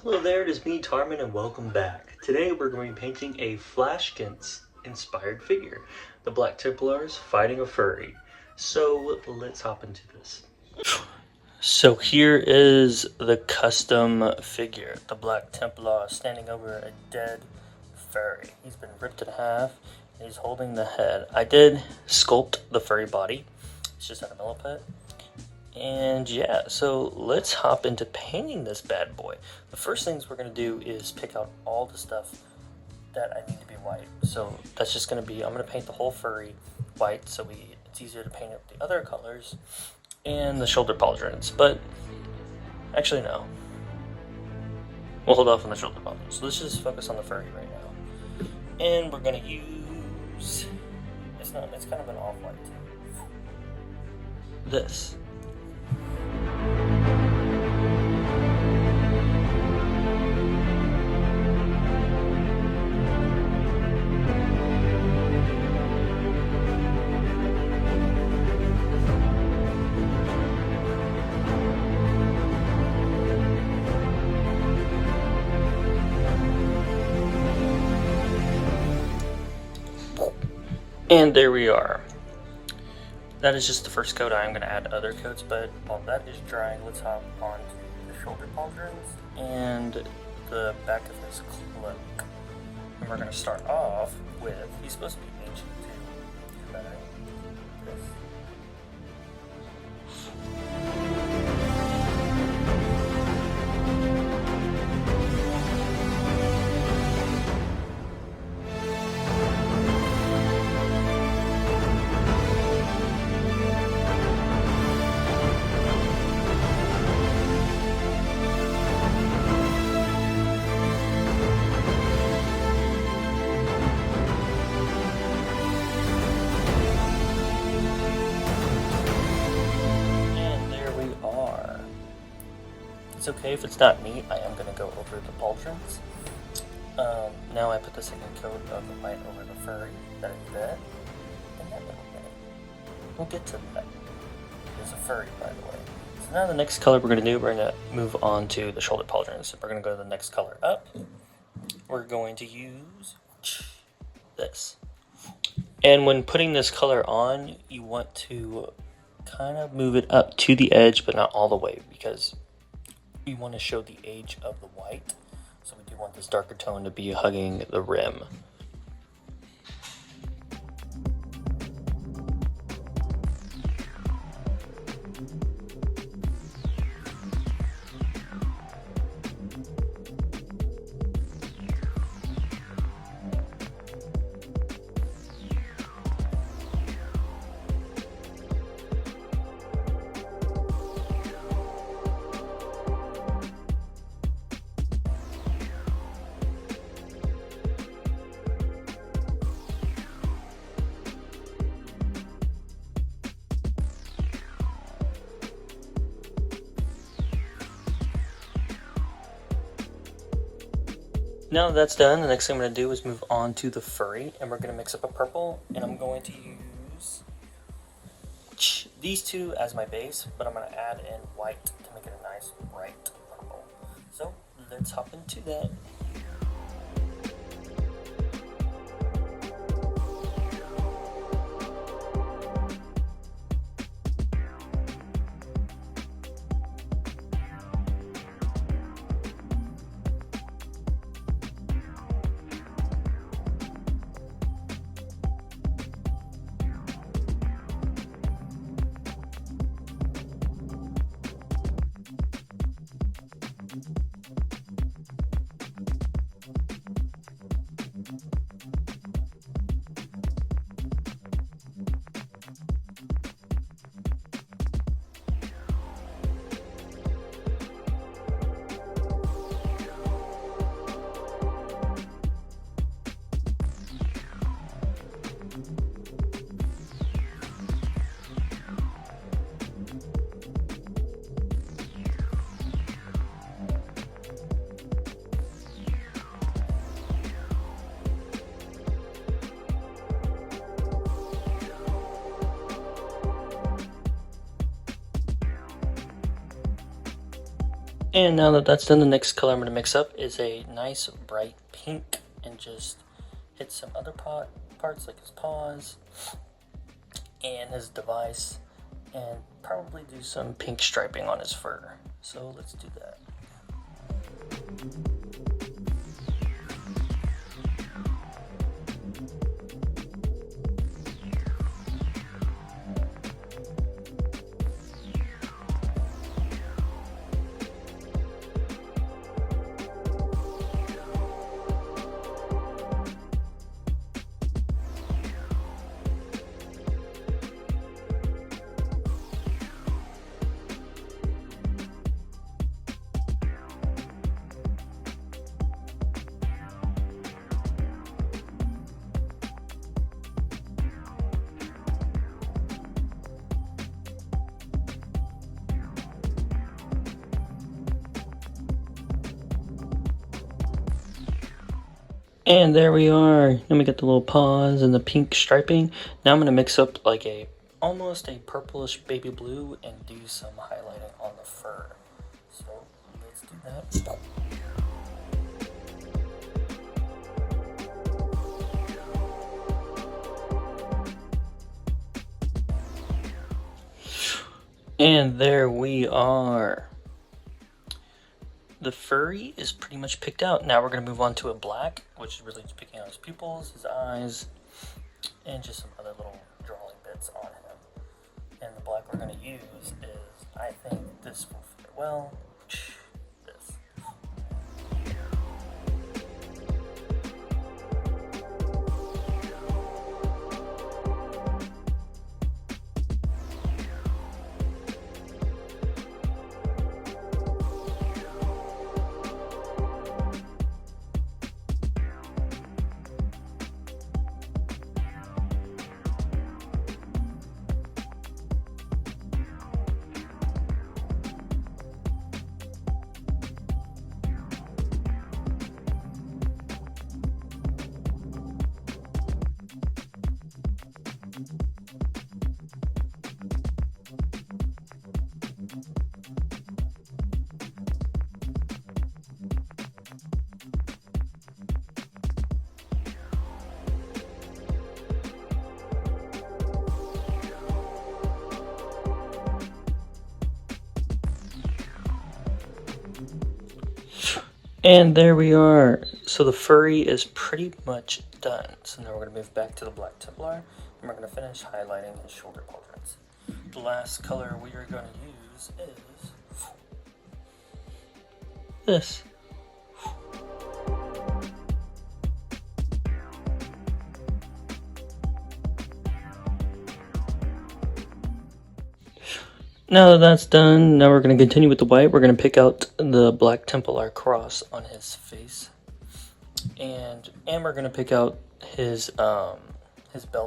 Hello there, it is me, Tarman, and welcome back. Today we're going to be painting a Flashkins-inspired figure. The Black Templars fighting a furry. So let's hop into this. So here is the custom figure. The Black Templar standing over a dead furry. He's been ripped in half, and he's holding the head. I did sculpt the furry body. It's just out of milliput. And yeah, so let's hop into painting this bad boy. The first things we're going to do is pick out all the stuff that I need to be white. So that's just going to be, I'm going to paint the whole furry white so it's easier to paint up the other colors and the shoulder pauldrons. But actually no, we'll hold off on the shoulder pauldrons. So let's just focus on the furry right now. And we're going to use, it's kind of an off-white too. This. And there we are. That is just the first coat. I am going to add other coats, but while that is drying, let's hop on to the shoulder pauldrons and the back of his cloak. And we're going to start off with, he's supposed to be ancient too. Better. This. It's okay if it's not neat, I am going to go over the pauldrons. Now I put the second coat of the white over the furry that I did in that little bit. We'll get to that. There's a furry, by the way. So now the next color we're going to do, we're going to move on to the shoulder pauldrons. So we're going to go to the next color up. We're going to use this. And when putting this color on, you want to kind of move it up to the edge, but not all the way, because we want to show the age of the white, so we do want this darker tone to be hugging the rim. Now that that's done, the next thing I'm going to do is move on to the furry, and we're going to mix up a purple, and I'm going to use these two as my base, but I'm going to add in white to make it a nice bright purple. So let's hop into that. And now that that's done, the next color I'm going to mix up is a nice bright pink and just hit some other parts like his paws and his device, and probably do some pink striping on his fur. So let's do that. And there we are. Then we get the little paws and the pink striping. Now I'm going to mix up like almost a purplish baby blue and do some highlighting on the fur. So let's do that. And there we are. The furry is pretty much picked out. Now we're going to move on to a black, which is really just picking out his pupils, his eyes, and just some other little drawing bits on him. And the black we're going to use is, I think this will fit well. This. And there we are. So the furry is pretty much done. So now we're going to move back to the Black Templar, and we're going to finish highlighting his shoulder quadrants. The last color we are going to use is this. Now that that's done, now we're going to continue with the white. We're going to pick out the Black Templar cross on his face, and we're going to pick out his belt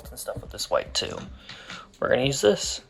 and stuff with this white too. We're going to use this.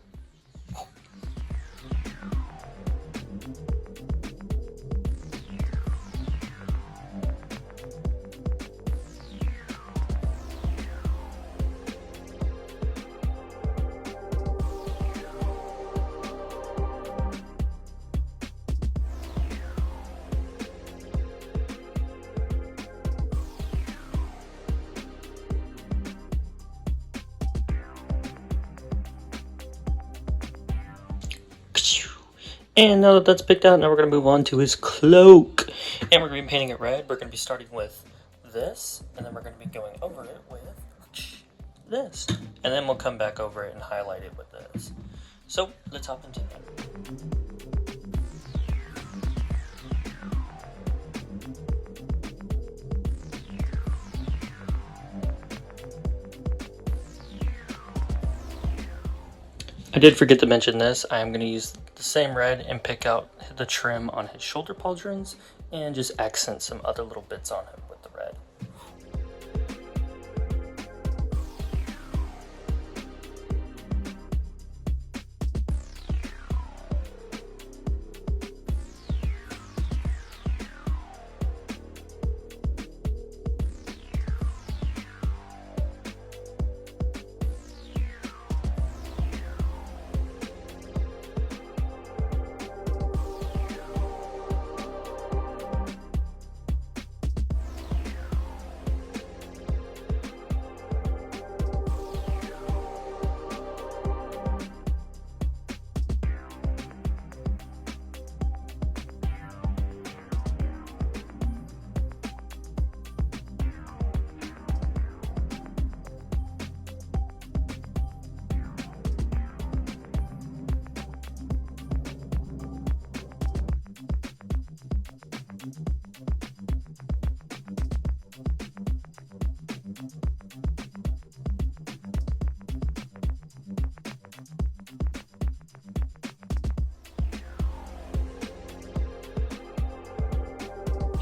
And now that that's picked out, now we're going to move on to his cloak. And we're going to be painting it red. We're going to be starting with this, and then we're going to be going over it with this. And then we'll come back over it and highlight it with this. So let's hop into that. I did forget to mention this. I am going to use the same red and pick out the trim on his shoulder pauldrons and just accent some other little bits on him with the red.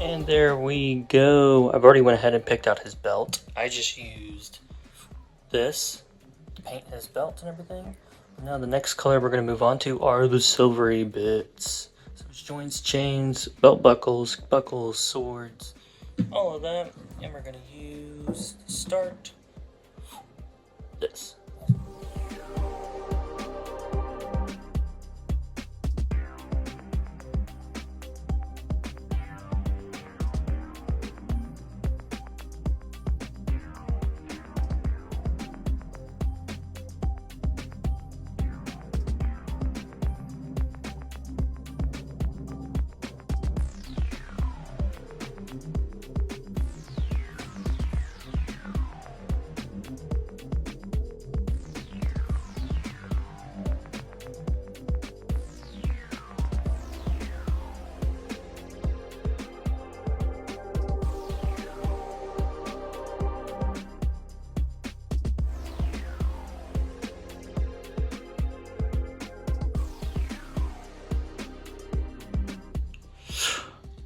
And there we go. I've already went ahead and picked out his belt. I just used this to paint his belt and everything. Now the next color we're going to move on to are the silvery bits. So it's joints, chains, belt buckles, swords, all of that. And we're going to use to start this.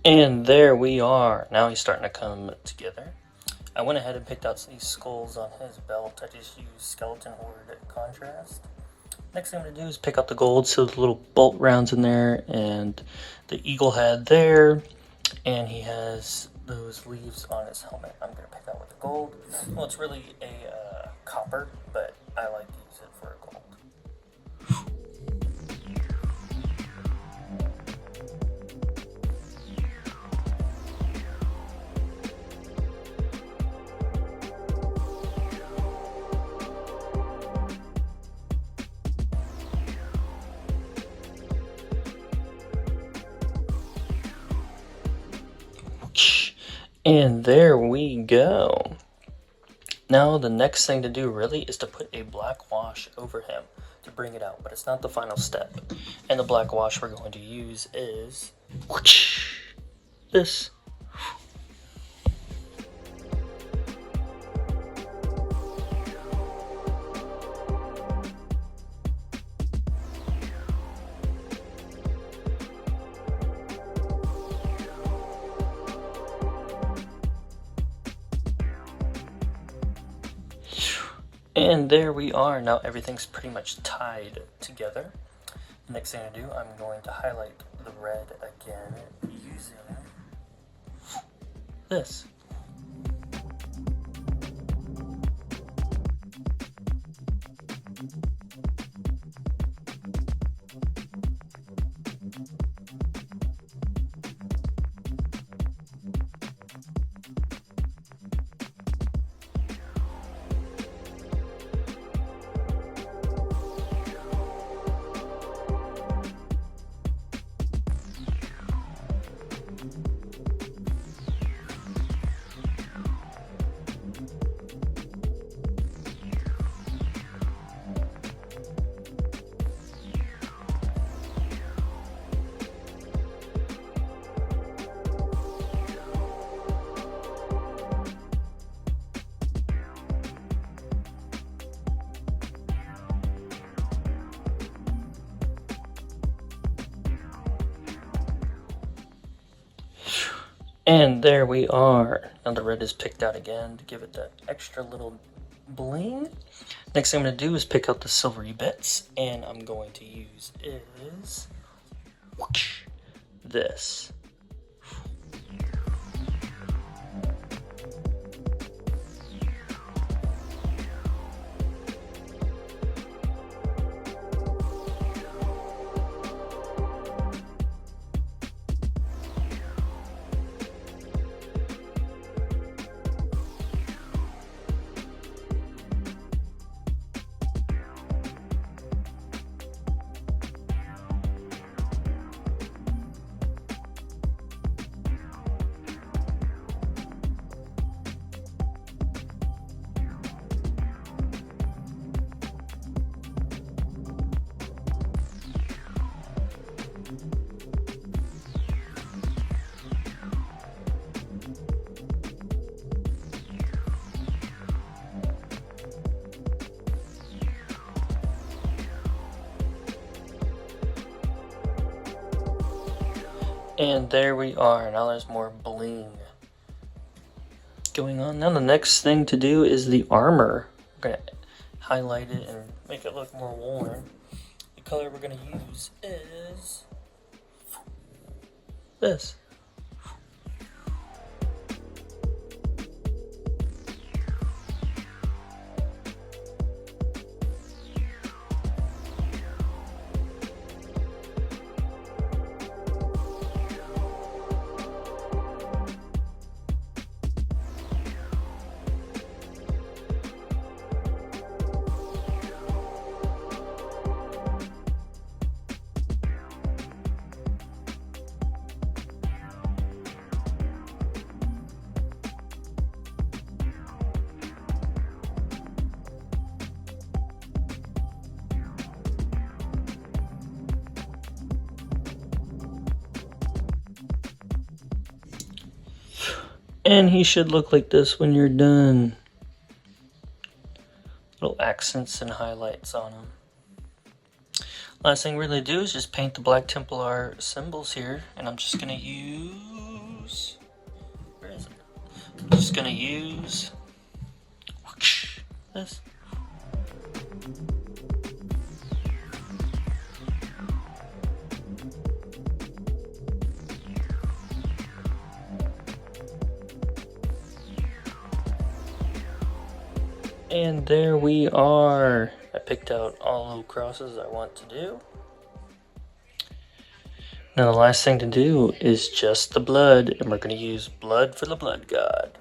And there we are. Now he's starting to come together. I went ahead and picked out these skulls on his belt. I just used skeleton horde contrast. Next thing I'm going to do is pick out the gold, so the little bolt rounds in there, and the eagle head there, and he has those leaves on his helmet. I'm going to pick out with the gold. Well, it's really a copper, but I like to use it for a gold. And there we go. Now the next thing to do really is to put a black wash over him to bring it out, but it's not the final step. And the black wash we're going to use is this. And there we are. Now everything's pretty much tied together. The next thing I do, I'm going to highlight the red again using this. And there we are. Now the red is picked out again to give it that extra little bling. Next thing I'm going to do is pick out the silvery bits, and I'm going to use is this. And there we are. Now there's more bling going on. Now the next thing to do is the armor. We're going to highlight it and make it look more worn. The color we're going to use is this. And he should look like this when you're done. Little accents and highlights on him. Last thing we're going to do is just paint the Black Templar symbols here. And I'm just going to use... Where is it? I'm just going to use... this. And there we are. I picked out all the crosses I want to do. Now the last thing to do is just the blood, and we're going to use blood for the blood god.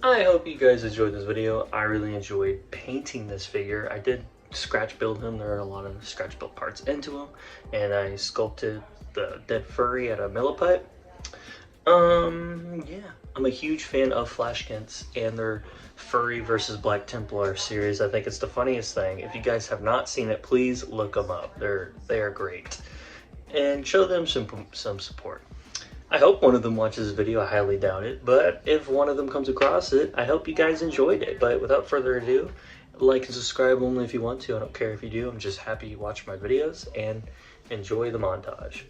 I hope you guys enjoyed this video. I really enjoyed painting this figure. I did scratch build him. There are a lot of scratch built parts into him. And I sculpted the dead furry at a milliput. Yeah. I'm a huge fan of Flashkins and their furry versus Black Templar series. I think it's the funniest thing. If you guys have not seen it, please look them up. They are great. And show them some support. I hope one of them watches this video. I highly doubt it, but if one of them comes across it, I hope you guys enjoyed it. But without further ado, like and subscribe only if you want to. I don't care if you do. I'm just happy you watch my videos and enjoy the montage.